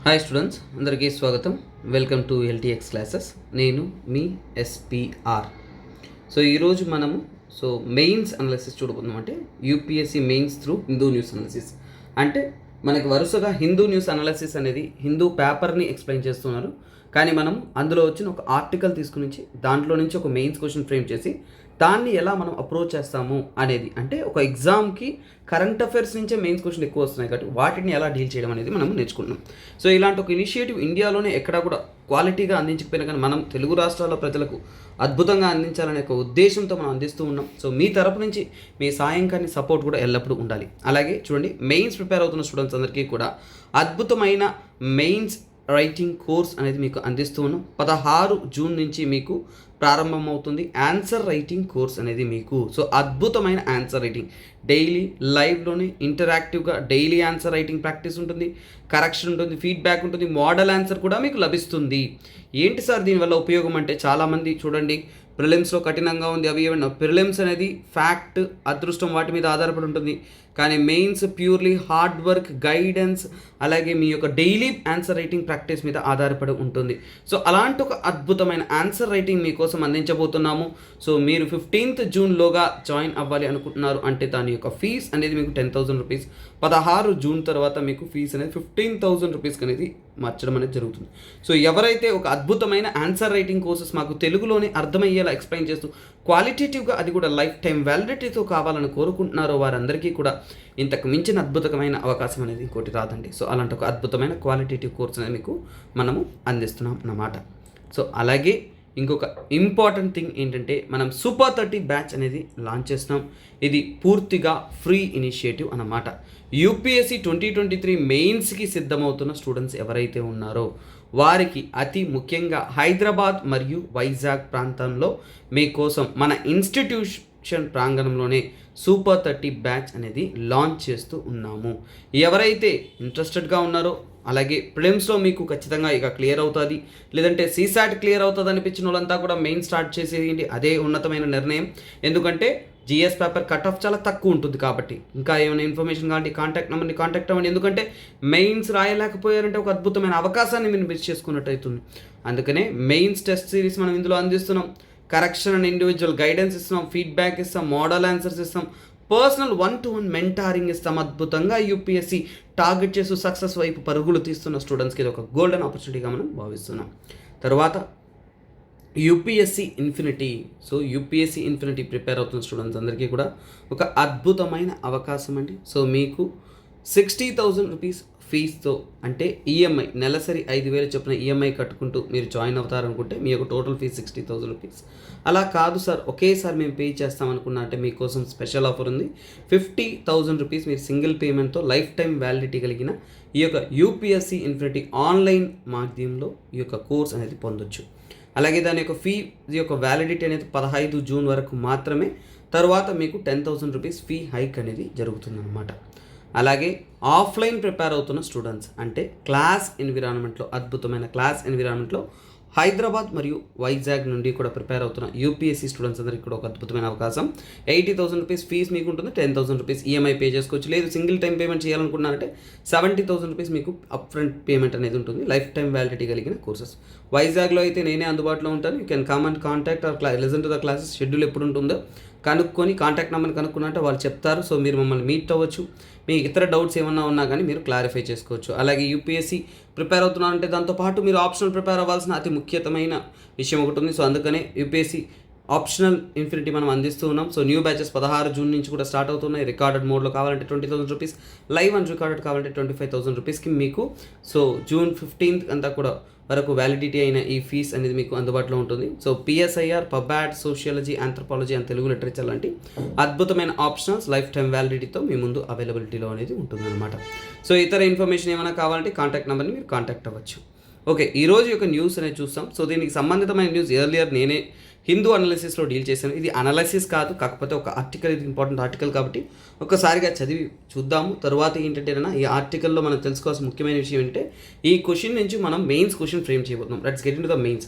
Hi students, అందరికీ స్వాగతం. Welcome to LTX classes. నేను మీ ఎస్పిఆర్. ఈరోజు మనము మెయిన్స్ అనాలిసిస్ చూడబోతున్నాం. అంటే UPSC mains through Hindu news analysis. అంటే మనకి వరుసగా హిందూ న్యూస్ అనాలిసిస్ అనేది హిందూ పేపర్ని ఎక్స్ప్లెయిన్ చేస్తున్నారు. కానీ మనం అందులో వచ్చిన ఒక ఆర్టికల్ తీసుకుని దాంట్లో నుంచి ఒక మెయిన్స్ క్వశ్చన్ ఫ్రేమ్ చేసి దాన్ని ఎలా మనం అప్రోచ్ చేస్తాము అనేది, అంటే ఒక ఎగ్జామ్కి కరెంట్ అఫైర్స్ నుంచే మెయిన్స్ క్వశ్చన్ ఎక్కువ వస్తున్నాయి కాబట్టి వాటిని ఎలా డీల్ చేయడం అనేది మనం నేర్చుకున్నాం. ఇలాంటి ఒక ఇనిషియేటివ్ ఇండియాలోనే ఎక్కడా కూడా క్వాలిటీగా అందించకపోయినా కానీ మనం తెలుగు రాష్ట్రాల ప్రజలకు అద్భుతంగా అందించాలనే ఒక ఉద్దేశంతో మనం అందిస్తూ ఉన్నాం. మీ తరపు నుంచి మీ సాయం కానీ సపోర్ట్ కూడా ఎల్లప్పుడూ ఉండాలి. అలాగే చూడండి, మెయిన్స్ ప్రిపేర్ అవుతున్న స్టూడెంట్స్ అందరికీ కూడా అద్భుతమైన మెయిన్స్ రైటింగ్ కోర్స్ అనేది మీకు అందిస్తూ ఉన్నాం. 16 జూన్ నుంచి మీకు ప్రారంభమవుతుంది ఆన్సర్ రైటింగ్ కోర్స్ అనేది మీకు. అద్భుతమైన ఆన్సర్ రైటింగ్ డైలీ లైవ్లోనే ఇంటరాక్టివ్గా డైలీ ఆన్సర్ రైటింగ్ ప్రాక్టీస్ ఉంటుంది, కరెక్షన్ ఉంటుంది, ఫీడ్బ్యాక్ ఉంటుంది, మోడల్ ఆన్సర్ కూడా మీకు లభిస్తుంది. ఏంటి సార్ దీనివల్ల ఉపయోగం అంటే, చాలామంది చూడండి ప్రిలిమ్స్లో కఠినంగా ఉంది అవి ఏమన్నా. ప్రిలిమ్స్ అనేది ఫ్యాక్ట్, అదృష్టం వాటి మీద ఆధారపడి ఉంటుంది. కానీ mains purely hard work, guidance, అలాగే మీ యొక్క డైలీ ఆన్సర్ రైటింగ్ ప్రాక్టీస్ మీద ఆధారపడి ఉంటుంది. అలాంటి ఒక అద్భుతమైన ఆన్సర్ రైటింగ్ మీకోసం అందించబోతున్నాము. మీరు 15th జూన్లోగా జాయిన్ అవ్వాలి అనుకుంటున్నారు అంటే దాని యొక్క ఫీజ్ అనేది మీకు 10,000 రూపీస్. 16 జూన్ తర్వాత మీకు ఫీజు అనేది 15,000 రూపీస్కి అనేది మార్చడం అనేది జరుగుతుంది. ఎవరైతే ఒక అద్భుతమైన ఆన్సర్ రైటింగ్ కోర్సెస్ మాకు తెలుగులోనే అర్థమయ్యేలా ఎక్స్ప్లెయిన్ చేస్తూ క్వాలిటేటివ్గా అది కూడా లైఫ్ టైం వ్యాలిడిటీతో కావాలని కోరుకుంటున్నారో వారందరికీ కూడా ఇంతకు మించిన అద్భుతమైన అవకాశం అనేది ఇంకోటి రాదండి. అలాంటి ఒక అద్భుతమైన క్వాలిటేటివ్ కోర్స్ అనేది మీకు మనము అందిస్తున్నాం అన్నమాట. అలాగే ఇంకొక ఇంపార్టెంట్ థింగ్ ఏంటంటే, మనం సూపర్ 30 బ్యాచ్ అనేది లాంచ్ చేస్తున్నాం. ఇది పూర్తిగా ఫ్రీ ఇనిషియేటివ్ అన్నమాట. యూపీఎస్సీ 2023 మెయిన్స్కి సిద్ధమవుతున్న స్టూడెంట్స్ ఎవరైతే ఉన్నారో వారికి అతి ముఖ్యంగా హైదరాబాద్ మరియు వైజాగ్ ప్రాంతంలో మీకోసం మన ఇన్స్టిట్యూషన్ ప్రాంగణంలోనే సూపర్ 30 బ్యాచ్ అనేది లాంచ్ చేస్తూ ఉన్నాము. ఎవరైతే ఇంట్రెస్టెడ్గా ఉన్నారో, అలాగే ప్రిలిమ్స్లో మీకు ఖచ్చితంగా ఇక క్లియర్ అవుతుంది, లేదంటే సీసాట్ క్లియర్ అవుతుంది అనిపించిన వాళ్ళంతా కూడా మెయిన్ స్టార్ట్ చేసేయండి. అదే ఉన్నతమైన నిర్ణయం. ఎందుకంటే జిఎస్ పేపర్ కట్ ఆఫ్ చాలా తక్కువ ఉంటుంది కాబట్టి. ఇంకా ఏమైనా ఇన్ఫర్మేషన్ కావాలంటే కాంటాక్ట్ నెంబర్ని కాంటాక్ట్ అవ్వండి. ఎందుకంటే మెయిన్స్ రాయలేకపోయారంటే ఒక అద్భుతమైన అవకాశాన్ని మీరు మిస్ చేసుకున్నట్టు అవుతుంది. అందుకనే మెయిన్స్ టెస్ట్ సిరీస్ మనం ఇందులో అందిస్తున్నాం. కరెక్షన్ అండ్ ఇండివిజువల్ గైడెన్స్ ఇస్తున్నాం, ఫీడ్బ్యాక్ ఇస్తాం, మోడల్ ఆన్సర్స్ ఇస్తాం, పర్సనల్ 1-to-1 మెంటారింగ్ ఇస్తాం. అద్భుతంగా యూపీఎస్సీ టార్గెట్ చేస్తూ సక్సెస్ వైపు పరుగులు తీస్తున్న స్టూడెంట్స్కి ఇది ఒక గోల్డెన్ ఆపర్చునిటీగా మనం భావిస్తున్నాం. తర్వాత UPSC infinity. UPSC infinity prepare అవుతున్న స్టూడెంట్స్ అందరికీ కూడా ఒక అద్భుతమైన అవకాశం అండి. మీకు 60,000 రూపీస్ ఫీజుతో, అంటే ఈఎంఐ నెలసరి 5,000 చొప్పున ఈఎంఐ కట్టుకుంటూ మీరు జాయిన్ అవుతారనుకుంటే మీ యొక్క టోటల్ ఫీజు 60,000 రూపీస్. అలా కాదు సార్ ఒకేసారి మేము పే చేస్తామనుకున్నా అంటే మీకోసం స్పెషల్ ఆఫర్ ఉంది. 50,000 రూపీస్ మీరు సింగిల్ పేమెంట్తో లైఫ్ టైం వ్యాలిడిటీ కలిగిన ఈ యొక్క యూపీఎస్సీ ఇన్ఫినిటీ ఆన్లైన్ మాధ్యమంలో ఈ యొక్క కోర్స్ అనేది పొందొచ్చు. అలాగే దాని యొక్క ఫీ యొక్క వ్యాలిడిటీ అనేది 15 జూన్ వరకు మాత్రమే. తర్వాత మీకు 10,000 రూపీస్ ఫీ హైక్ అనేది జరుగుతుందన్నమాట. అలాగే ఆఫ్లైన్ ప్రిపేర్ అవుతున్న స్టూడెంట్స్, అంటే క్లాస్ ఎన్విరాన్మెంట్లో, అద్భుతమైన క్లాస్ ఎన్విరాన్మెంట్లో హైదరాబాద్ మరియు వైజాగ్ నుండి కూడా ప్రిపేర్ అవుతున్న యూపీఎస్సీ స్టూడెంట్స్ అందరికీ కూడా ఒక అద్భుతమైన అవకాశం. 80,000 రూపీస్ ఫీజు మీకు ఉంటుంది, 10,000 రూపీస్ ఈఎంఐ పే చేసుకోవచ్చు. లేదు సింగిల్ టైం పేమెంట్ చేయాలనుకున్నారంటే 70,000 రూపీస్ మీకు అప్ ఫ్రంట్ పేమెంట్ అనేది ఉంటుంది. లైఫ్ టైం వ్యాలిడిటీ కలిగిన కోర్సెస్. వైజాగ్లో అయితే నేనే అందుబాటులో ఉంటాను. You can come and contact or listen to the classes. Schedule ఎప్పుడు ఉంటుందో కనుక్కొని కాంటాక్ట్ నెంబర్ని కనుక్కున్నట్టే వాళ్ళు చెప్తారు. మీరు మమ్మల్ని మీట్ అవ్వచ్చు. మీ ఇతర డౌట్స్ ఏమన్నా ఉన్నా కానీ మీరు క్లారిఫై చేసుకోవచ్చు. అలాగే యూపీఎస్సీ ప్రిపేర్ అవుతున్నారంటే దాంతోపాటు మీరు ఆప్షనల్ ప్రిపేర్ అవ్వాల్సిన అతి ముఖ్యమైన విషయం ఒకటి ఉంది. అందుకనే యూపీఎస్సీ ఆప్షనల్ ఇన్ఫినిటీ మనం అందిస్తూ ఉన్నాం. న్యూ బ్యాచెస్ 16 జూన్ నుంచి కూడా స్టార్ట్ అవుతున్నాయి. రికార్డెడ్ మోడ్లో కావాలంటే 20,000 రూపీస్, లైవ్ అండ్ రికార్డెడ్ కావాలంటే 25,000 రూపీస్కి మీకు జూన్ 15th అంతా కూడా వరకు వ్యాలిడిటీ అయిన ఈ ఫీజ్ అనేది మీకు అందుబాటులో ఉంటుంది. PSIR, PubAd, sociology, anthropology and Telugu literature లాంటి అద్భుతమైన ఆప్షనల్స్ లైఫ్ టైం వ్యాలిడిటీతో మీ ముందు అవైలబిలిటీలో అనేది ఉంటుందన్నమాట. ఇతర ఇన్ఫర్మేషన్ ఏమైనా కావాలంటే కాంటాక్ట్ నెంబర్ని మీరు కాంటాక్ట్ అవ్వచ్చు. ఓకే, ఈరోజు యొక్క న్యూస్ అనేది చూస్తాం. దీనికి సంబంధితమైన న్యూస్ ఎర్లియర్ నేనే హిందూ అనాలిసిస్లో డీల్ చేశాను. ఇది అనాలిసిస్ కాదు, కాకపోతే ఒక ఆర్టికల్, ఇది ఇంపార్టెంట్ ఆర్టికల్ కాబట్టి ఒక్కసారిగా చదివి చూద్దాము. తర్వాత ఏంటంటే ఈ ఆర్టికల్లో మనం తెలుసుకోవాల్సిన ముఖ్యమైన విషయం ఏంటంటే, ఈ క్వశ్చన్ నుంచి మనం మెయిన్స్ క్వశ్చన్ ఫ్రేమ్ చేయబోతున్నాం. Let's get into the mains.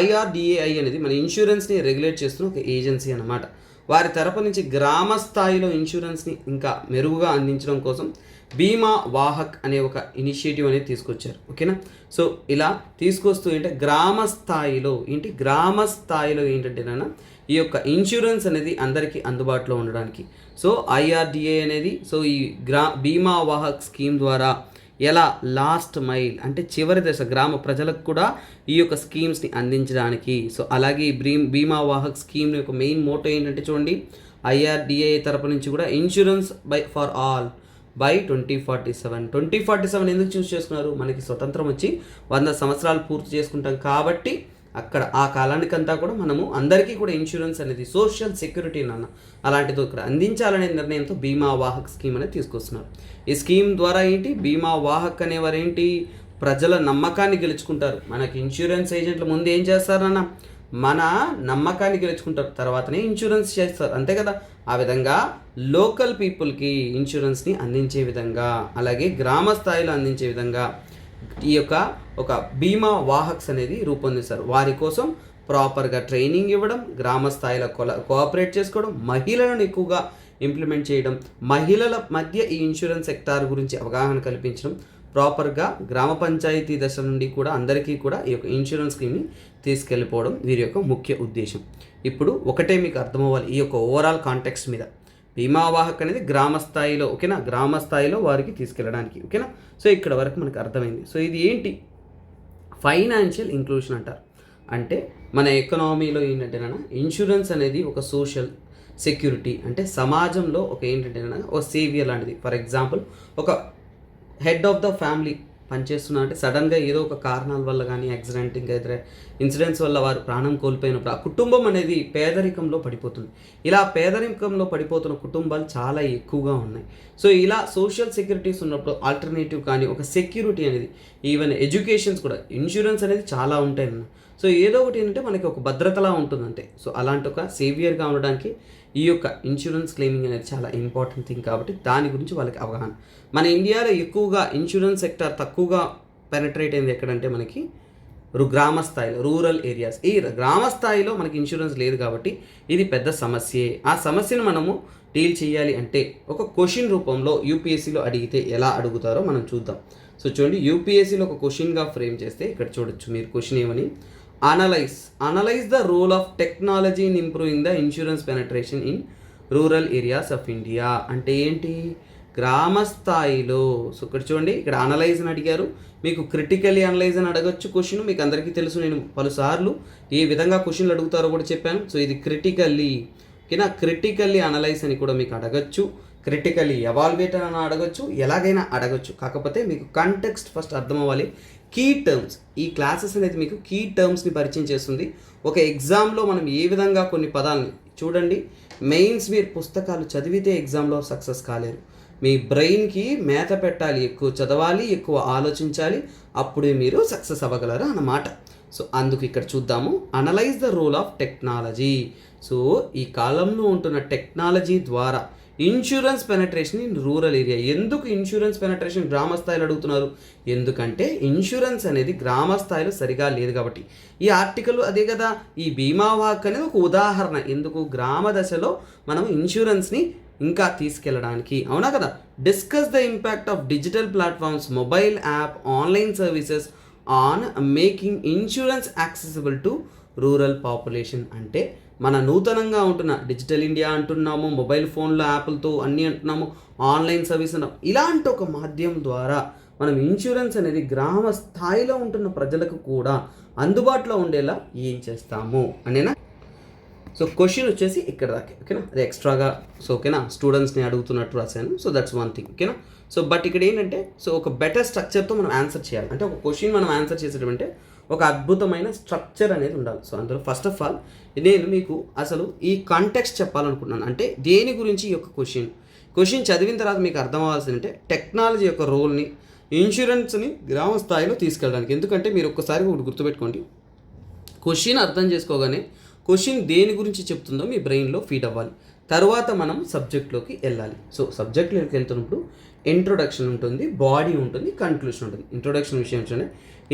IRDAI అనేది మన ఇన్సూరెన్స్ని రెగ్యులేట్ చేస్తున్న ఒక ఏజెన్సీ అన్నమాట. వారి తరపు నుంచి గ్రామ స్థాయిలో ఇన్సూరెన్స్ని ఇంకా మెరుగుగా అందించడం కోసం బీమా వాహక్ అనే ఒక ఇనిషియేటివ్ అనేది తీసుకొచ్చారు. ఓకేనా. సో ఇలా తీసుకొస్తూ గ్రామ స్థాయిలో ఏంటంటేనా ఈ యొక్క ఇన్సూరెన్స్ అనేది అందరికీ అందుబాటులో ఉండడానికి సో ఐఆర్డిఏ అనేది సో ఈ బీమా వాహక్ స్కీమ్ ద్వారా ఎలా లాస్ట్ మైల్ అంటే చివరి దశ గ్రామ ప్రజలకు కూడా ఈ యొక్క స్కీమ్స్ని అందించడానికి సో అలాగే ఈ బీమా వాహక్ స్కీమ్ యొక్క మెయిన్ మోటో ఏంటంటే చూడండి, ఐఆర్డిఏ తరపు నుంచి కూడా ఇన్సూరెన్స్ ఫర్ ఆల్ బై 2047 ఎందుకు చూస్ చేసుకున్నారు, మనకి స్వతంత్రం వచ్చి 100 సంవత్సరాలు పూర్తి చేసుకుంటాం కాబట్టి అక్కడ ఆ కాలానికంతా కూడా మనము అందరికీ కూడా ఇన్సూరెన్స్ అనేది సోషల్ సెక్యూరిటీ అలాంటిది ఇక్కడ అందించాలనే నిర్ణయంతో బీమా వాహక్ స్కీమ్ అనేది తీసుకొస్తున్నారు. ఈ స్కీమ్ ద్వారా బీమా వాహక్ అనేవారు ప్రజల నమ్మకాన్ని గెలుచుకుంటారు. మనకి ఇన్సూరెన్స్ ఏజెంట్ల ముందు ఏం చేస్తారన్న మన నమ్మకాన్ని గెలుచుకుంటారు, తర్వాతనే ఇన్సూరెన్స్ చేస్తారు, అంతే కదా. ఆ విధంగా లోకల్ పీపుల్కి ఇన్సూరెన్స్ని అందించే విధంగా అలాగే గ్రామ స్థాయిలో అందించే విధంగా ఈ యొక్క ఒక బీమా వాహక్స్ అనేది రూపొందిస్తారు. వారి కోసం ప్రాపర్గా ట్రైనింగ్ ఇవ్వడం, గ్రామ స్థాయిలో కోఆపరేట్ చేసుకోవడం, మహిళలను ఎక్కువగా ఇంప్లిమెంట్ చేయడం, మహిళల మధ్య ఈ ఇన్సూరెన్స్ సెక్టార్ గురించి అవగాహన కల్పించడం, ప్రాపర్గా గ్రామ పంచాయతీ దశ నుండి కూడా అందరికీ కూడా ఈ యొక్క ఇన్సూరెన్స్ స్కీమ్ని తీసుకెళ్ళిపోవడం వీరి యొక్క ముఖ్య ఉద్దేశం. ఇప్పుడు ఒకటే మీకు అర్థమవ్వాలి ఈ యొక్క ఓవరాల్ కాంటెక్స్ట్ మీద, బీమా వాహక్ అనేది గ్రామ స్థాయిలో ఓకేనా, గ్రామ స్థాయిలో వారికి తీసుకెళ్ళడానికి ఓకేనా. సో ఇక్కడ వరకు మనకు అర్థమైంది. సో ఇది ఏంటి, ఫైనాన్షియల్ ఇంక్లూషన్ అంటారు. అంటే మన ఎకనామీలో ఏంటంటే ఇన్సూరెన్స్ అనేది ఒక సోషల్ సెక్యూరిటీ, అంటే సమాజంలో ఒక ఏంటంటే ఒక సేవియర్ లాంటిది. ఫర్ ఎగ్జాంపుల్ ఒక హెడ్ ఆఫ్ ద ఫ్యామిలీ పనిచేస్తున్నా అంటే సడన్గా ఏదో ఒక కారణాల వల్ల కానీ యాక్సిడెంట్ ఇంకా ఇతర ఇన్సిడెంట్స్ వల్ల వారు ప్రాణం కోల్పోయినప్పుడు ఆ కుటుంబం అనేది పేదరికంలో పడిపోతుంది. ఇలా పేదరికంలో పడిపోతున్న కుటుంబాలు చాలా ఎక్కువగా ఉన్నాయి. సో ఇలా సోషల్ సెక్యూరిటీస్ ఉన్నప్పుడు ఆల్టర్నేటివ్ కానీ ఒక సెక్యూరిటీ అనేది, ఈవెన్ ఎడ్యుకేషన్స్ కూడా, ఇన్సూరెన్స్ అనేది చాలా ఉంటాయి అన్న. సో ఏదో ఒకటి ఏంటంటే మనకి ఒక భద్రతలా ఉంటుందంటే, సో అలాంటి ఒక సేవియర్గా ఉండడానికి ఈ యొక్క ఇన్సూరెన్స్ క్లెయిమింగ్ అనేది చాలా ఇంపార్టెంట్ థింగ్. కాబట్టి దాని గురించి వాళ్ళకి అవగాహన. మన ఇండియాలో ఎక్కువగా ఇన్సూరెన్స్ సెక్టర్ తక్కువగా పెనట్రేట్ అయింది ఎక్కడంటే మనకి గ్రామ స్థాయిలో, రూరల్ ఏరియాస్. ఈ గ్రామ స్థాయిలో మనకి ఇన్సూరెన్స్ లేదు కాబట్టి ఇది పెద్ద సమస్యే. ఆ సమస్యను మనము డీల్ చేయాలి అంటే ఒక క్వశ్చన్ రూపంలో యూపీఎస్సీలో అడిగితే ఎలా అడుగుతారో మనం చూద్దాం. సో చూడండి, యూపీఎస్సీలో ఒక క్వశ్చన్గా ఫ్రేమ్ చేస్తే ఇక్కడ చూడొచ్చు మీరు క్వశ్చన్ ఏమని, analyse the role of technology in improving the insurance penetration in rural areas of India. అంటే ఏంటి, గ్రామ స్థాయిలో. సో ఇక్కడ చూడండి, ఇక్కడ అనలైజ్ అని అడిగారు, మీకు క్రిటికల్లీ అనలైజ్ అని అడగచ్చు క్వశ్చన్. మీకు అందరికీ తెలుసు, నేను పలుసార్లు ఏ విధంగా క్వశ్చన్లు అడుగుతారో కూడా చెప్పాను. సో ఇది క్రిటికల్లీ ఓకేనా, క్రిటికల్లీ అనలైజ్ అని కూడా మీకు అడగచ్చు, క్రిటికల్లీ ఎవాల్యుయేట్ అని అడగచ్చు, ఎలాగైనా అడగచ్చు. కాకపోతే మీకు కంటెక్స్ట్ ఫస్ట్ అర్థం అవ్వాలి. కీ టర్మ్స్, ఈ క్లాసెస్ అనేది మీకు కీ టర్మ్స్ని పరిచయం చేస్తుంది. ఒక ఎగ్జామ్లో మనం ఏ విధంగా కొన్ని పదాలని చూడండి, మెయిన్స్ మీరు పుస్తకాలు చదివితే ఎగ్జామ్లో సక్సెస్ కాలేరు. మీ బ్రెయిన్కి మేత పెట్టాలి, ఎక్కువ చదవాలి, ఎక్కువ ఆలోచించాలి, అప్పుడే మీరు సక్సెస్ అవ్వగలరు అన్నమాట. సో అందుకు ఇక్కడ చూద్దాము, analyse the role of technology. So ఈ కాలంలో ఉంటున్న టెక్నాలజీ ద్వారా insurance penetration in rural area. ఎందుకు ఇన్సూరెన్స్ పెనట్రేషన్ గ్రామ స్థాయిలో అడుగుతున్నారు, ఎందుకంటే ఇన్సూరెన్స్ అనేది గ్రామ స్థాయిలో సరిగా లేదు కాబట్టి. ఈ ఆర్టికల్ అదే కదా, ఈ బీమా వాక్ అనేది ఒక ఉదాహరణ. ఎందుకు గ్రామ దశలో మనం ఇన్సూరెన్స్ని ఇంకా తీసుకెళ్ళడానికి, అవునా కదా. Discuss the impact of digital platforms, mobile app, online services on making insurance accessible to rural population. అంటే మన నూతనంగా ఉంటున్న డిజిటల్ ఇండియా అంటున్నాము, మొబైల్ ఫోన్లో యాప్లతో అన్నీ అంటున్నాము, ఆన్లైన్ సర్వీస్ అన్నాము. ఇలాంటి ఒక మాధ్యమం ద్వారా మనం ఇన్సూరెన్స్ అనేది గ్రామ స్థాయిలో ఉంటున్న ప్రజలకు కూడా అందుబాటులో ఉండేలా ఏం చేస్తాము అనేనా. సో క్వశ్చన్ వచ్చేసి ఇక్కడ దాకా ఓకేనా, అది ఎక్స్ట్రాగా సో ఓకేనా స్టూడెంట్స్ని అడుగుతున్నట్టు రాశాను. సో దట్స్ వన్ థింగ్ ఓకేనా. సో బట్ ఇక్కడ ఏంటంటే సో ఒక బెటర్ స్ట్రక్చర్తో మనం ఆన్సర్ చేయాలి. అంటే ఒక క్వశ్చన్ మనం ఆన్సర్ చేసేటంటే ఒక అద్భుతమైన స్ట్రక్చర్ అనేది ఉండాలి. సో అందులో ఫస్ట్ ఆఫ్ ఆల్ నేను మీకు అసలు ఈ కాంటెక్స్ట్ చెప్పాలనుకున్నాను. అంటే దేని గురించి ఈ యొక్క క్వశ్చన్ చదివిన తర్వాత మీకు అర్థం అవ్వాల్సింది అంటే టెక్నాలజీ యొక్క రోల్ని, ఇన్సూరెన్స్ని గ్రామ స్థాయిలో తీసుకెళ్ళడానికి. ఎందుకంటే మీరు ఒక్కసారి ఒకటి గుర్తుపెట్టుకోండి, క్వశ్చన్ అర్థం చేసుకోగానే క్వశ్చన్ దేని గురించి చెప్తుందో మీ బ్రెయిన్లో ఫీడ్ అవ్వాలి. తర్వాత మనం సబ్జెక్ట్లోకి వెళ్ళాలి. సో సబ్జెక్ట్లోకి వెళ్తున్నప్పుడు ఇంట్రొడక్షన్ ఉంటుంది, బాడీ ఉంటుంది, కన్క్లూషన్ ఉంటుంది. ఇంట్రొడక్షన్ విషయం ఏంటంటే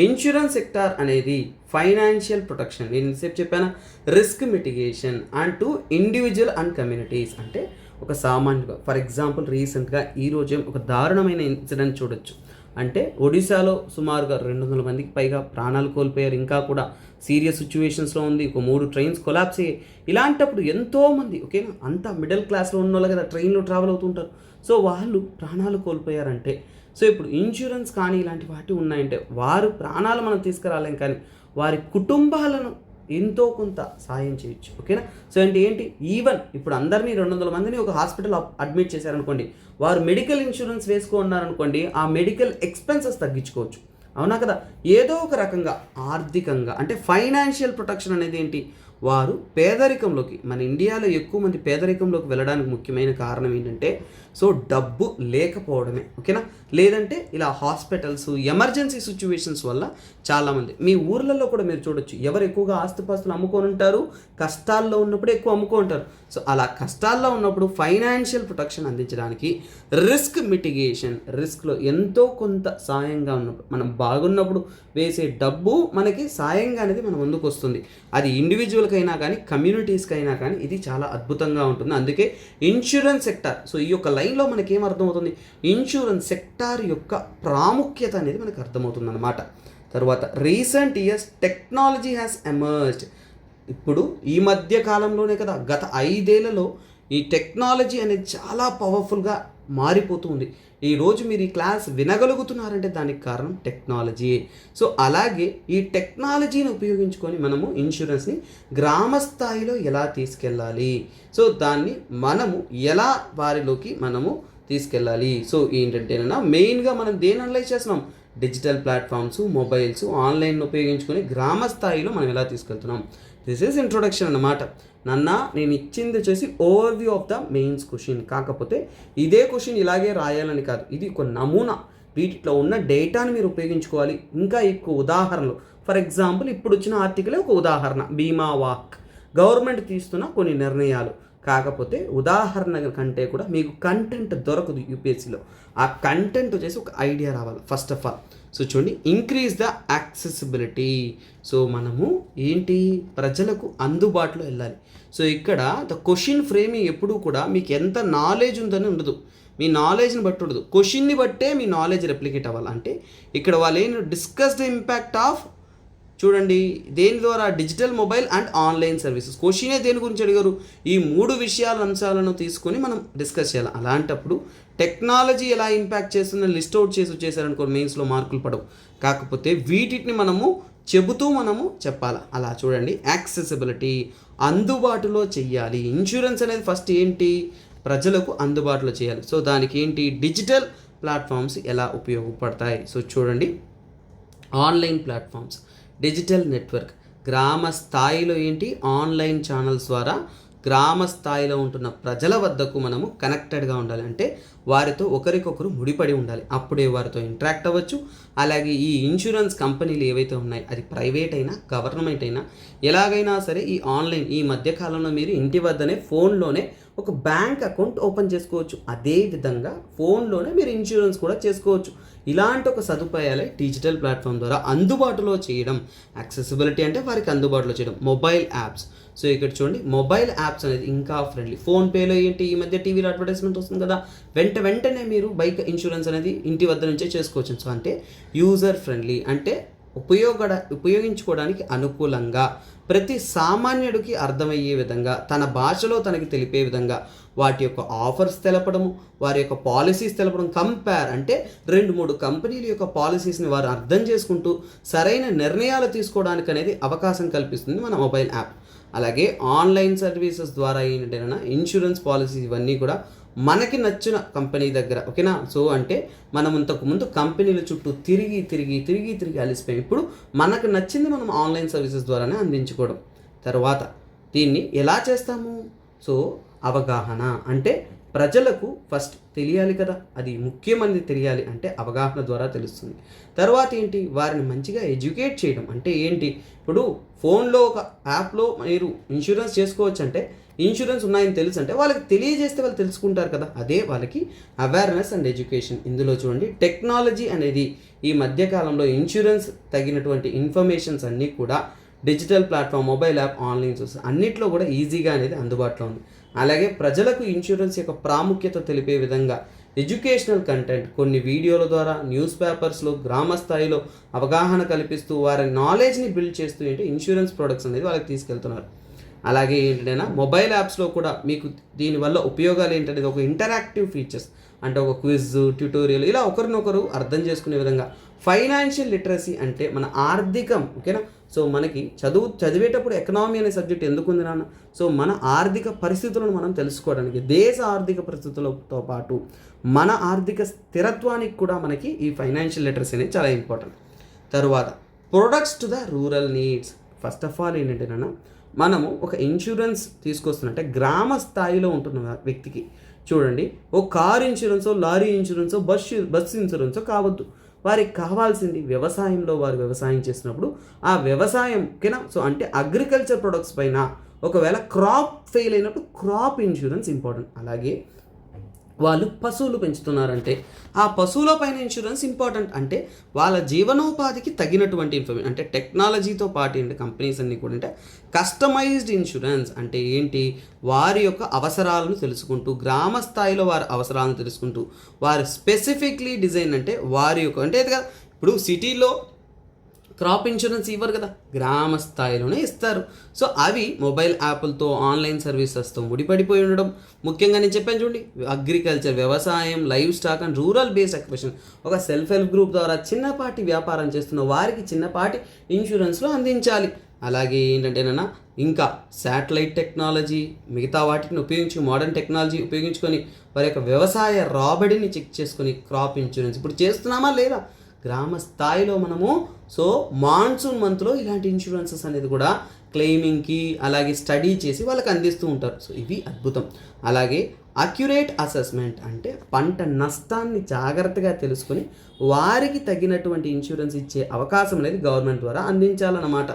ఇన్సూరెన్స్ సెక్టార్ అనేది ఫైనాన్షియల్ ప్రొటెక్షన్, నేను ఇంతసేపు చెప్పాను, risk mitigation and to individual and communities. అంటే ఒక సామాన్యుగా. ఫర్ ఎగ్జాంపుల్ రీసెంట్గా ఈరోజే ఒక దారుణమైన ఇన్సిడెంట్ చూడొచ్చు. అంటే ఒడిశాలో సుమారుగా 200 మందికి పైగా ప్రాణాలు కోల్పోయారు. ఇంకా కూడా సీరియస్ సిచ్యువేషన్స్లో ఉంది. ఒక 3 ట్రైన్స్ కొలాప్స్ అయ్యాయి. ఇలాంటప్పుడు ఎంతోమంది ఓకేనా, అంతా మిడిల్ క్లాస్లో ఉన్న వాళ్ళు కదా, ట్రైన్లో ట్రావెల్ అవుతుంటారు. సో వాళ్ళు ప్రాణాలు కోల్పోయారంటే, సో ఇప్పుడు ఇన్సూరెన్స్ కానీ ఇలాంటి వాటి ఉన్నాయంటే వారు ప్రాణాలు మనం తీసుకురాలేం, కానీ వారి కుటుంబాలను ఎంతో కొంత సాయం చేయొచ్చు. ఓకేనా. సో ఏంటి ఈవెన్ ఇప్పుడు అందరినీ 200 మందిని ఒక హాస్పిటల్ అడ్మిట్ చేశారనుకోండి, వారు మెడికల్ ఇన్సూరెన్స్ వేసుకున్నారనుకోండి, ఆ మెడికల్ ఎక్స్పెన్సెస్ తగ్గించుకోవచ్చు. అవునా కదా. ఏదో ఒక రకంగా ఆర్థికంగా అంటే ఫైనాన్షియల్ ప్రొటెక్షన్ అనేది ఏంటి, వారు పేదరికంలోకి, మన ఇండియాలో ఎక్కువ మంది పేదరికంలోకి వెళ్ళడానికి ముఖ్యమైన కారణం ఏంటంటే సో డబ్బు లేకపోవడమే. ఓకేనా. లేదంటే ఇలా హాస్పిటల్స్ ఎమర్జెన్సీ సిచ్యువేషన్స్ వల్ల చాలామంది మీ ఊర్లలో కూడా మీరు చూడొచ్చు, ఎవరు ఎక్కువగా ఆస్తిపాస్తులు అమ్ముకొని ఉంటారు, కష్టాల్లో ఉన్నప్పుడు ఎక్కువ అమ్ముకుంటారు. సో అలా కష్టాల్లో ఉన్నప్పుడు ఫైనాన్షియల్ ప్రొటెక్షన్ అందించడానికి రిస్క్ మిటిగేషన్, రిస్క్లో ఎంతో కొంత సాయంగా ఉన్నప్పుడు, మనం బాగున్నప్పుడు వేసే డబ్బు మనకి సాయంగా అనేది మన ముందుకు వస్తుంది. అది ఇండివిజువల్కైనా కానీ కమ్యూనిటీస్కి అయినా కానీ ఇది చాలా అద్భుతంగా ఉంటుంది. అందుకే ఇన్సూరెన్స్ సెక్టార్, సో ఈ యొక్క లైన్లో మనకి ఏం అర్థమవుతుంది, ఇన్సూరెన్స్ సెక్టార్ యొక్క ప్రాముఖ్యత అనేది మనకు అర్థమవుతుంది అన్నమాట. తర్వాత recent years technology has emerged. ఇప్పుడు ఈ మధ్య కాలంలోనే కదా, గత 5 ఏళ్లలో ఈ టెక్నాలజీ అనేది చాలా పవర్ఫుల్గా మారిపోతూ ఉంది. ఈరోజు మీరు ఈ క్లాస్ వినగలుగుతున్నారంటే దానికి కారణం టెక్నాలజీ. సో అలాగే ఈ టెక్నాలజీని ఉపయోగించుకొని మనము ఇన్సూరెన్స్ని గ్రామ స్థాయిలో ఎలా తీసుకెళ్ళాలి, సో దాన్ని మనము ఎలా వారిలోకి మనము తీసుకెళ్ళాలి. సో ఏంటంటేనా మెయిన్గా మనం దేని అనలైజ్ చేస్తున్నాం, డిజిటల్ ప్లాట్ఫామ్స్, మొబైల్స్, ఆన్లైన్ ఉపయోగించుకొని గ్రామ స్థాయిలో మనం ఎలా తీసుకెళ్తున్నాం. దిస్ ఈజ్ ఇంట్రొడక్షన్ అన్నమాట. నేను ఇచ్చింది వచ్చేసి overview of the mains question. కాకపోతే ఇదే క్వశ్చన్ ఇలాగే రాయాలని కాదు, ఇది ఒక నమూనా. వీటిలో ఉన్న డేటాని మీరు ఉపయోగించుకోవాలి. ఇంకా ఎక్కువ ఉదాహరణలు, ఫర్ ఎగ్జాంపుల్ ఇప్పుడు వచ్చిన ఆర్టికలే ఒక ఉదాహరణ, బీమా వాక్, గవర్నమెంట్ తీస్తున్న కొన్ని నిర్ణయాలు. కాకపోతే ఉదాహరణ కంటే కూడా మీకు కంటెంట్ దొరకదు యూపీఎస్సీలో. ఆ కంటెంట్ వచ్చేసి ఒక ఐడియా రావాలి ఫస్ట్ ఆఫ్ ఆల్. సో చూడండి, ఇంక్రీజ్ ద యాక్సెసిబిలిటీ. సో మనము ఏంటి, ప్రజలకు అందుబాటులో వెళ్ళాలి. సో ఇక్కడ ద క్వశ్చన్ ఫ్రేమింగ్ ఎప్పుడూ కూడా మీకు ఎంత నాలెడ్జ్ ఉందని ఉండదు, మీ నాలెడ్జ్ని బట్టి ఉండదు, క్వశ్చన్ని బట్టే మీ నాలెడ్జ్ రెప్లికేట్ అవ్వాలి. అంటే ఇక్కడ వాళ్ళు ఏం డిస్కస్ ద ఇంపాక్ట్ ఆఫ్, చూడండి దేని ద్వారా, digital mobile and online services. క్వశ్చనే దేని గురించి అడిగారు, ఈ 3 విషయాల అంశాలను తీసుకొని మనం డిస్కస్ చేయాలి. అలాంటప్పుడు టెక్నాలజీ ఎలా ఇంపాక్ట్ చేస్తుందో లిస్ట్ అవుట్ చేసి వచ్చేసారనుకో మెయిన్స్లో మార్కులు పడవు. కాకపోతే వీటిని మనము చెబుతూ మనము చెప్పాలి. అలా చూడండి, యాక్సెసిబిలిటీ, అందుబాటులో చెయ్యాలి. ఇన్సూరెన్స్ అనేది ఫస్ట్ ఏంటి, ప్రజలకు అందుబాటులో చేయాలి. సో దానికి ఏంటి, డిజిటల్ ప్లాట్ఫామ్స్ ఎలా ఉపయోగపడతాయి. సో చూడండి, ఆన్లైన్ ప్లాట్ఫామ్స్, డిజిటల్ నెట్వర్క్, గ్రామ స్థాయిలో ఏంటి, ఆన్లైన్ ఛానల్స్ ద్వారా గ్రామ స్థాయిలో ఉంటున్న ప్రజల వద్దకు మనము కనెక్టెడ్గా ఉండాలి. అంటే వారితో ఒకరికొకరు ముడిపడి ఉండాలి, అప్పుడే వారితో ఇంటరాక్ట్ అవ్వచ్చు. అలాగే ఈ ఇన్సూరెన్స్ కంపెనీలు ఏవైతే ఉన్నాయి, అది ప్రైవేట్ అయినా గవర్నమెంట్ అయినా ఎలాగైనా సరే, ఈ ఆన్లైన్ ఈ మధ్యకాలంలో మీరు ఇంటి వద్దనే ఫోన్లోనే ఒక బ్యాంక్ అకౌంట్ ఓపెన్ చేసుకోవచ్చు. అదేవిధంగా ఫోన్లోనే మీరు ఇన్సూరెన్స్ కూడా చేసుకోవచ్చు. ఇలాంటి ఒక సదుపాయాలే డిజిటల్ ప్లాట్ఫామ్ ద్వారా అందుబాటులో చేయడం. యాక్సెసిబిలిటీ అంటే వారికి అందుబాటులో చేయడం. మొబైల్ యాప్స్, సో ఇక్కడ చూడండి, మొబైల్ యాప్స్ అనేది ఇంకా ఫ్రెండ్లీ. ఫోన్పేలో ఏంటి, ఈ మధ్య టీవీలో అడ్వర్టైజ్మెంట్ వస్తుంది కదా, వెంటనే మీరు బైక్ ఇన్సూరెన్స్ అనేది ఇంటి వద్ద నుంచే చేసుకోవచ్చు. సో అంటే యూజర్ ఫ్రెండ్లీ, అంటే ఉపయోగించుకోవడానికి అనుకూలంగా, ప్రతి సామాన్యుడికి అర్థమయ్యే విధంగా, తన భాషలో తనకి తెలిపే విధంగా వాటి యొక్క ఆఫర్స్ తెలపడము, వారి యొక్క పాలసీస్ తెలపడం, కంపేర్ అంటే 2-3 కంపెనీల యొక్క పాలసీస్ని వారు అర్థం చేసుకుంటూ సరైన నిర్ణయాలు తీసుకోవడానికి అనేది అవకాశం కల్పిస్తుంది మన మొబైల్ యాప్. అలాగే ఆన్లైన్ సర్వీసెస్ ద్వారా ఏంటంటే ఇన్సూరెన్స్ పాలసీస్ ఇవన్నీ కూడా మనకి నచ్చిన కంపెనీ దగ్గర. ఓకేనా. సో అంటే మనం ఇంతకుముందు కంపెనీల చుట్టూ తిరిగి అలిసిపోయాం. ఇప్పుడు మనకు నచ్చింది మనం ఆన్లైన్ సర్వీసెస్ ద్వారానే అందించుకోవడం. తర్వాత దీన్ని ఎలా చేస్తాము, సో అవగాహన, అంటే ప్రజలకు ఫస్ట్ తెలియాలి కదా, అది ముఖ్యమైనది. తెలియాలి అంటే అవగాహన ద్వారా తెలుస్తుంది. తర్వాత ఏంటి, వారిని మంచిగా ఎడ్యుకేట్ చేయడం. అంటే ఏంటి, ఇప్పుడు ఫోన్లో ఒక యాప్లో మీరు ఇన్సూరెన్స్ చేసుకోవచ్చు అంటే, ఇన్సూరెన్స్ ఉన్నాయని తెలుసు అంటే వాళ్ళకి తెలియజేస్తే వాళ్ళు తెలుసుకుంటారు కదా, అదే వాళ్ళకి అవేర్నెస్ అండ్ ఎడ్యుకేషన్. ఇందులో చూడండి, టెక్నాలజీ అనేది ఈ మధ్యకాలంలో ఇన్సూరెన్స్ తగినటువంటి ఇన్ఫర్మేషన్స్ అన్నీ కూడా digital platform, mobile app, online source అన్నిట్లో కూడా ఈజీగా అనేది అందుబాటులో ఉంది. అలాగే ప్రజలకు ఇన్సూరెన్స్ యొక్క ప్రాముఖ్యత తెలిపే విధంగా ఎడ్యుకేషనల్ కంటెంట్ కొన్ని వీడియోల ద్వారా, న్యూస్ పేపర్స్లో గ్రామ స్థాయిలో అవగాహన కల్పిస్తూ వారి నాలెడ్జ్ని బిల్డ్ చేస్తూ ఇన్సూరెన్స్ ప్రొడక్ట్స్ అనేది వాళ్ళకి తీసుకెళ్తున్నారు. అలాగే ఏంటంటే మొబైల్ యాప్స్లో కూడా మీకు దీనివల్ల ఉపయోగాలు ఏంటనేది ఒక ఇంటరాక్టివ్ ఫీచర్స్ అంటే ఒక క్విజ్, ట్యూటోరియల్ ఇలా ఒకరినొకరు అర్థం చేసుకునే విధంగా. ఫైనాన్షియల్ లిటరసీ అంటే మన ఆర్థికం, ఓకేనా. సో మనకి చదివేటప్పుడు ఎకనామీ అనే సబ్జెక్ట్ ఎందుకుంది నాన్న? సో మన ఆర్థిక పరిస్థితులను మనం తెలుసుకోవడానికి, దేశ ఆర్థిక పరిస్థితులతో పాటు మన ఆర్థిక స్థిరత్వానికి కూడా మనకి ఈ ఫైనాన్షియల్ లిటరసీ అనేది చాలా ఇంపార్టెంట్. తరువాత products to the rural needs. First of all ఏంటంటే నాన్న, మనము ఒక ఇన్సూరెన్స్ తీసుకొస్తున్నట్టే గ్రామ స్థాయిలో ఉంటున్న వ్యక్తికి చూడండి, ఓ కార్ ఇన్సూరెన్సో, లారీ ఇన్సూరెన్సో, బస్ ఇన్సూరెన్సో కావద్దు. వారికి కావాల్సింది వ్యవసాయంలో వారు వ్యవసాయం చేసినప్పుడు ఆ వ్యవసాయం, ఓకేనా. సో అంటే అగ్రికల్చర్ ప్రొడక్ట్స్ పైన ఒకవేళ క్రాప్ ఫెయిల్ అయినప్పుడు క్రాప్ ఇన్సూరెన్స్ ఇంపార్టెంట్. అలాగే వాళ్ళు పశువులు పెంచుతున్నారంటే ఆ పశువుల పైన ఇన్సూరెన్స్ ఇంపార్టెంట్. అంటే వాళ్ళ జీవనోపాధికి తగినటువంటి ఇన్ఫర్మేషన్ అంటే టెక్నాలజీతో పాటు ఏంటి కంపెనీస్ అన్నీ కూడా అంటే కస్టమైజ్డ్ ఇన్సూరెన్స్ అంటే ఏంటి, వారి యొక్క అవసరాలను తెలుసుకుంటూ, గ్రామ స్థాయిలో వారి అవసరాలను తెలుసుకుంటూ, వారి స్పెసిఫిక్లీ డిజైన్ అంటే వారి యొక్క అంటే కదా, ఇప్పుడు సిటీలో క్రాప్ ఇన్సూరెన్స్ ఇవ్వరు కదా, గ్రామ స్థాయిలోనే ఇస్తారు. సో అవి మొబైల్ యాప్లతో, ఆన్లైన్ సర్వీసెస్తో ముడిపడిపోయి ఉండడం. ముఖ్యంగా నేను చెప్పాను చూడండి, అగ్రికల్చర్, వ్యవసాయం, live stock and rural based acquisition. ఒక సెల్ఫ్ హెల్ప్ గ్రూప్ ద్వారా చిన్నపాటి వ్యాపారం చేస్తున్న వారికి చిన్నపాటి ఇన్సూరెన్స్లో అందించాలి. అలాగే ఏంటంటేనన్నా ఇంకా శాటిలైట్ టెక్నాలజీ, మిగతా వాటిని ఉపయోగించి మోడర్న్ టెక్నాలజీ ఉపయోగించుకొని వారి యొక్క వ్యవసాయ రాబడిని చెక్ చేసుకొని క్రాప్ ఇన్సూరెన్స్ ఇప్పుడు చేస్తున్నామా లేదా గ్రామ స్థాయిలో మనము. సో మాన్సూన్ మంత్లో ఇలాంటి ఇన్సూరెన్సెస్ అనేది కూడా క్లెయిమింగ్కి అలాగే స్టడీ చేసి వాళ్ళకి అందిస్తూ ఉంటారు. సో ఇవి అద్భుతం. అలాగే అక్యురేట్ అసెస్మెంట్ అంటే పంట నష్టాన్ని జాగ్రత్తగా తెలుసుకొని వారికి తగినటువంటి ఇన్సూరెన్స్ ఇచ్చే అవకాశం అనేది గవర్నమెంట్ ద్వారా అందించాలన్నమాట.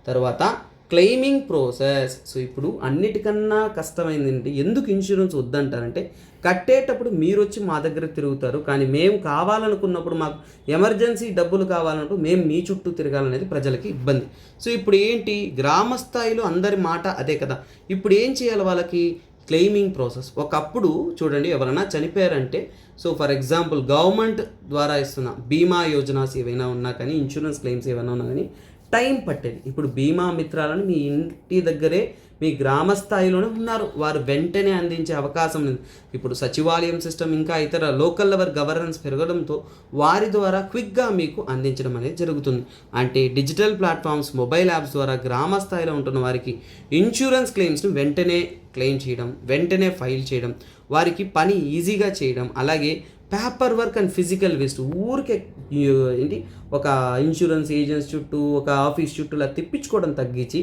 తర్వాత క్లెయిమింగ్ ప్రాసెస్. సో ఇప్పుడు అన్నిటికన్నా కష్టమైంది ఏంటి, ఎందుకు ఇన్సూరెన్స్ వద్దంటారంటే కట్టేటప్పుడు మీరు వచ్చి మా దగ్గర తిరుగుతారు, కానీ మేము కావాలనుకున్నప్పుడు, మాకు ఎమర్జెన్సీ డబ్బులు కావాలన్నప్పుడు మేము మీ చుట్టూ తిరగాలనేది ప్రజలకి ఇబ్బంది. సో ఇప్పుడు ఏంటి, గ్రామ స్థాయిలో అందరి మాట అదే కదా. ఇప్పుడు ఏం చేయాలి వాళ్ళకి, క్లెయిమింగ్ ప్రాసెస్. ఒకప్పుడు చూడండి, ఎవరైనా చనిపోయారంటే సో ఫర్ ఎగ్జాంపుల్ గవర్నమెంట్ ద్వారా ఇస్తున్న బీమా యోజనాస్ ఏవైనా ఉన్నా కానీ, ఇన్సూరెన్స్ క్లెయిమ్స్ ఏమైనా ఉన్నా కానీ టైం పట్టేది. ఇప్పుడు బీమా మిత్రాలను మీ ఇంటి దగ్గరే, మీ గ్రామ స్థాయిలోనే ఉన్నారు, వారు వెంటనే అందించే అవకాశం ఉంది. ఇప్పుడు సచివాలయం సిస్టమ్ ఇంకా ఇతర లోకల్ లెవెల్ గవర్నెన్స్ పెరగడంతో వారి ద్వారా క్విక్గా మీకు అందించడం అనేది జరుగుతుంది. అంటే డిజిటల్ ప్లాట్ఫామ్స్, మొబైల్ యాప్స్ ద్వారా గ్రామ స్థాయిలో ఉంటున్న వారికి ఇన్సూరెన్స్ క్లెయిమ్స్ను వెంటనే క్లెయిమ్ చేయడం, వెంటనే ఫైల్ చేయడం, వారికి పని ఈజీగా చేయడం. అలాగే paper work and physical waste, ఊరికే ఏంటి ఒక ఇన్సూరెన్స్ ఏజెంట్స్ చుట్టూ, ఒక ఆఫీస్ చుట్టూ ఇలా తిప్పించుకోవడం తగ్గించి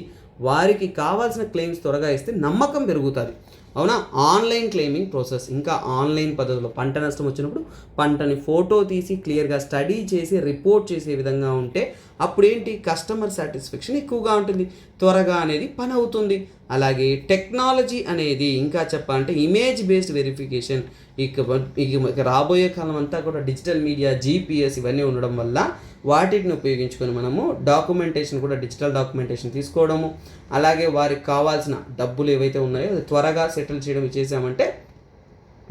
వారికి కావాల్సిన క్లెయిమ్స్ త్వరగా ఇస్తే నమ్మకం పెరుగుతుంది. అవునా. ఆన్లైన్ క్లెయిమింగ్ ప్రాసెస్, ఇంకా ఆన్లైన్ పద్ధతిలో పంట నష్టం వచ్చినప్పుడు పంటని ఫోటో తీసి క్లియర్గా స్టడీ చేసి రిపోర్ట్ చేసే విధంగా ఉంటే అప్పుడేంటి కస్టమర్ సాటిస్ఫాక్షన్ ఎక్కువగా ఉంటుంది, త్వరగా అనేది పని అవుతుంది. అలాగే టెక్నాలజీ అనేది ఇంకా చెప్పాలంటే ఇమేజ్ బేస్డ్ వెరిఫికేషన్. ఇక రాబోయే కాలం అంతా కూడా డిజిటల్ మీడియా, జీపీఎస్ ఇవన్నీ ఉండడం వల్ల వాటిని ఉపయోగించుకొని మనము డాక్యుమెంటేషన్ కూడా డిజిటల్ డాక్యుమెంటేషన్ తీసుకోవడము, అలాగే వారికి కావాల్సిన డబ్బులు ఏవైతే ఉన్నాయో అది త్వరగా సెటిల్ చేయడం చేసామంటే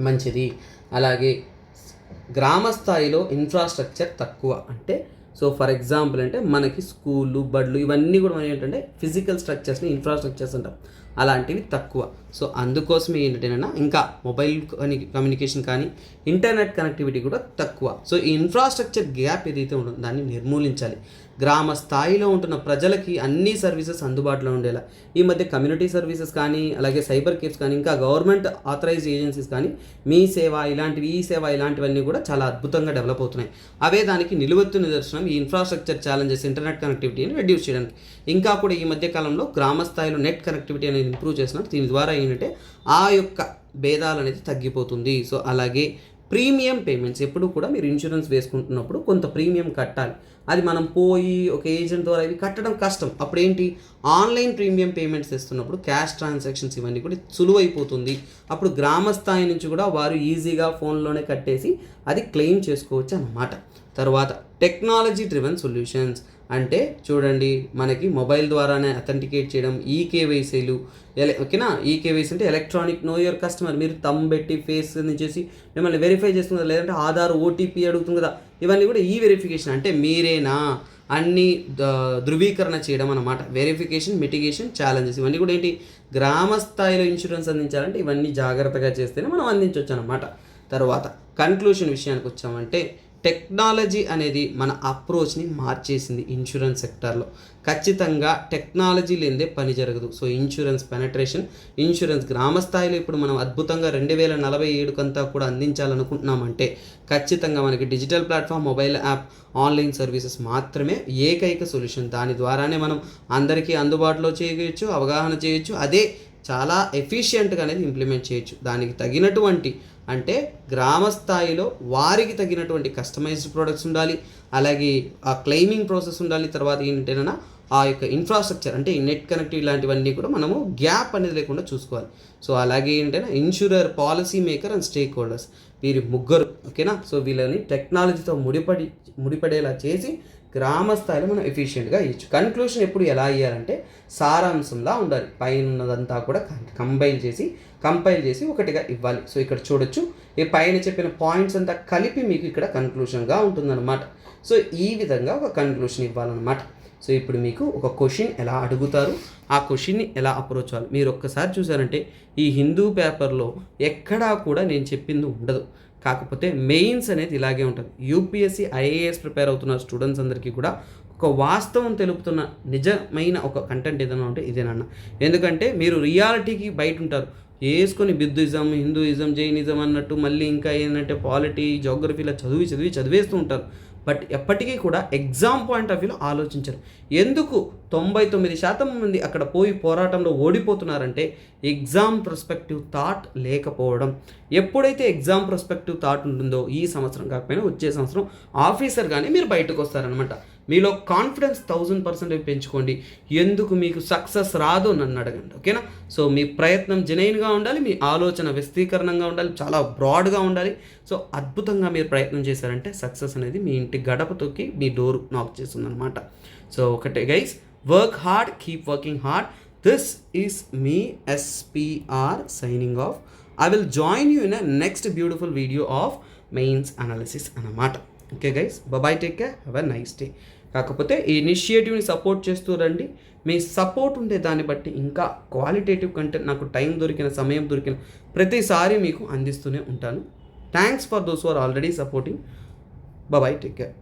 మంచిది. అలాగే గ్రామ స్థాయిలో ఇన్ఫ్రాస్ట్రక్చర్ తక్కువ. అంటే సో ఫర్ ఎగ్జాంపుల్ అంటే మనకి స్కూళ్ళు, బడులు ఇవన్నీ కూడా మనం ఏంటంటే ఫిజికల్ స్ట్రక్చర్స్ని ఇన్ఫ్రాస్ట్రక్చర్స్ అంటాం, అలాంటివి తక్కువ. సో అందుకోసమే ఏంటంటేనా ఇంకా మొబైల్ కమ్యూనికేషన్ కానీ ఇంటర్నెట్ కనెక్టివిటీ కూడా తక్కువ. సో ఈ ఇన్ఫ్రాస్ట్రక్చర్ గ్యాప్ ఏదైతే ఉంటుందో దాన్ని నిర్మూలించాలి. గ్రామ స్థాయిలో ఉంటున్న ప్రజలకి అన్ని సర్వీసెస్ అందుబాటులో ఉండేలా ఈ మధ్య కమ్యూనిటీ సర్వీసెస్ కానీ, అలాగే సైబర్ కేఫ్స్ కానీ, ఇంకా గవర్నమెంట్ ఆథరైజ్డ్ ఏజెన్సీస్ కానీ, మీ సేవ ఇలాంటివి, ఈ సేవ ఇలాంటివన్నీ కూడా చాలా అద్భుతంగా డెవలప్ అవుతున్నాయి. అవే దానికి నిలువెత్తు నిదర్శనం ఈ ఇన్ఫ్రాస్ట్రక్చర్ ఛాలెంజెస్, ఇంటర్నెట్ కనెక్టివిటీని రెడ్యూస్ చేయడానికి. ఇంకా కూడా ఈ మధ్య కాలంలో గ్రామ స్థాయిలో నెట్ కనెక్టివిటీ అనేది ఇంప్రూవ్ చేస్తున్నారు. దీని ద్వారా ఏంటంటే ఆ యొక్క భేదాలు అనేది తగ్గిపోతుంది. సో అలాగే ప్రీమియం పేమెంట్స్, ఎప్పుడు కూడా మీరు ఇన్సూరెన్స్ వేసుకుంటున్నప్పుడు కొంత ప్రీమియం కట్టాలి. అది మనం పోయి ఒక ఏజెంట్ ద్వారా ఇవి కట్టడం కష్టం. అప్పుడు ఏంటి, ఆన్లైన్ ప్రీమియం పేమెంట్స్ ఇస్తున్నప్పుడు క్యాష్ ట్రాన్సాక్షన్స్ ఇవన్నీ కూడా సులువైపోతుంది. అప్పుడు గ్రామ స్థాయి నుంచి కూడా వారు ఈజీగా ఫోన్లోనే కట్టేసి అది క్లెయిమ్ చేసుకోవచ్చు అన్నమాట. తర్వాత టెక్నాలజీ డ్రివెన్ సొల్యూషన్స్ అంటే చూడండి, మనకి మొబైల్ ద్వారానే అథెంటికేట్ చేయడం, ఈకేవైసీలు ఓకేనా. ఈకేవైసీ అంటే ఎలక్ట్రానిక్ నో యువర్ కస్టమర్. మీరు థంబ్ పెట్టి ఫేస్ చేసి మిమ్మల్ని వెరిఫై చేస్తుంది కదా, లేదంటే ఆధార్ ఓటీపీ అడుగుతుంది కదా, ఇవన్నీ కూడా ఈ వెరిఫికేషన్ అంటే మీరేనా అన్ని ధృవీకరణ చేయడం అన్నమాట. వెరిఫికేషన్, మిటిగేషన్, ఛాలెంజెస్ ఇవన్నీ కూడా ఏంటి, గ్రామ స్థాయిలో ఇన్సూరెన్స్ అందించాలంటే ఇవన్నీ జాగ్రత్తగా చేస్తేనే మనం అందించవచ్చు అన్నమాట. తర్వాత కన్క్లూషన్ విషయానికి వచ్చామంటే టెక్నాలజీ అనేది మన అప్రోచ్ని మార్చేసింది ఇన్సూరెన్స్ సెక్టార్లో. ఖచ్చితంగా టెక్నాలజీ లేనిదే పని జరగదు. సో ఇన్సూరెన్స్ పెనట్రేషన్, ఇన్సూరెన్స్ గ్రామ స్థాయిలో ఇప్పుడు మనం అద్భుతంగా 2047 కూడా అందించాలనుకుంటున్నామంటే ఖచ్చితంగా మనకి digital platform, mobile app, online services మాత్రమే ఏకైక సొల్యూషన్. దాని ద్వారానే మనం అందరికీ అందుబాటులో చేయవచ్చు, అవగాహన చేయొచ్చు, అదే చాలా ఎఫిషియెంట్గా అనేది ఇంప్లిమెంట్ చేయొచ్చు. దానికి తగినటువంటి అంటే గ్రామ స్థాయిలో వారికి తగినటువంటి కస్టమైజ్డ్ ప్రొడక్ట్స్ ఉండాలి, అలాగే ఆ క్లెయిమింగ్ ప్రాసెస్ ఉండాలి. తర్వాత ఏంటంటే ఆ యొక్క ఇన్ఫ్రాస్ట్రక్చర్ అంటే నెట్ కనెక్టివ్ ఇలాంటివన్నీ కూడా మనము గ్యాప్ అనేది లేకుండా చూసుకోవాలి. సో అలాగే ఏంటంటే insurer, policy maker and stake holders వీరి ముగ్గురు ఓకేనా. సో వీళ్ళని టెక్నాలజీతో ముడిపడేలా చేసి గ్రామ స్థాయిలో మనం ఎఫిషియెంట్గా ఇవ్వచ్చు. కన్క్లూషన్ ఎప్పుడు ఎలా ఇవ్వాలంటే సారాంశంలా ఉండాలి. పైన ఉన్నదంతా కూడా కంపైల్ చేసి ఒకటిగా ఇవ్వాలి. సో ఇక్కడ చూడొచ్చు, ఈ పైన చెప్పిన పాయింట్స్ అంతా కలిపి మీకు ఇక్కడ కన్క్లూషన్గా ఉంటుందన్నమాట. సో ఈ విధంగా ఒక కన్క్లూషన్ ఇవ్వాలన్నమాట. సో ఇప్పుడు మీకు ఒక క్వశ్చన్ ఎలా అడుగుతారు, ఆ క్వశ్చన్ని ఎలా అప్రోచ్ అవ్వాలి మీరు ఒక్కసారి చూసారంటే ఈ హిందూ పేపర్లో ఎక్కడా కూడా నేను చెప్పింది ఉండదు. కాకపోతే మెయిన్స్ అనేది ఇలాగే ఉంటుంది. యూపీఎస్సీ ఐఏఎస్ ప్రిపేర్ అవుతున్న స్టూడెంట్స్ అందరికీ కూడా ఒక వాస్తవం తెలుపుతున్న నిజమైన ఒక కంటెంట్ ఏదైనా ఉంటే ఇదేనన్న. ఎందుకంటే మీరు రియాలిటీకి బయట ఉంటారు, వేసుకొని బుద్ధిజం, హిందూయిజం, జైనిజం అన్నట్టు మళ్ళీ ఇంకా ఏంటంటే పాలిటీ, జోగ్రఫీ ఇలా చదివేస్తూ ఉంటారు. బట్ ఎప్పటికీ కూడా ఎగ్జామ్ పాయింట్ ఆఫ్ వ్యూలో ఆలోచించరు. ఎందుకు 99% మంది అక్కడ పోరాటంలో ఓడిపోతున్నారంటే ఎగ్జామ్ పర్స్పెక్టివ్ థాట్ లేకపోవడం. ఎప్పుడైతే ఎగ్జామ్ పర్స్పెక్టివ్ థాట్ ఉంటుందో ఈ సంవత్సరం కాకపోయినా వచ్చే సంవత్సరం ఆఫీసర్ కానీ మీరు బయటకు వస్తారనమాట. మీలో కాన్ఫిడెన్స్ 1000% పెంచుకోండి. ఎందుకు మీకు సక్సెస్ రాదో నన్ను అడగండి ఓకేనా. సో మీ ప్రయత్నం జెన్యూన్గా ఉండాలి, మీ ఆలోచన విస్తీకరణంగా ఉండాలి, చాలా బ్రాడ్గా ఉండాలి. సో అద్భుతంగా మీరు ప్రయత్నం చేశారంటే సక్సెస్ అనేది మీ ఇంటి గడప తొక్కి మీ డోర్ నాక్ చేస్తుందన్నమాట. సో ఒకటే guys, work hard, keep working hard. This is me SPR signing off. I will join you in a next beautiful video of mains analysis అన్నమాట. Okay guys, bye, take care, have a nice day. కాకపోతే ఈ ఇనిషియేటివ్ని support చేస్తూ రండి. మీ support ఉండే దాన్ని బట్టి ఇంకా qualitative content నాకు సమయం దొరికిన ప్రతిసారి మీకు అందిస్తూనే ఉంటాను. Thanks for those who are already supporting. Bye, take care.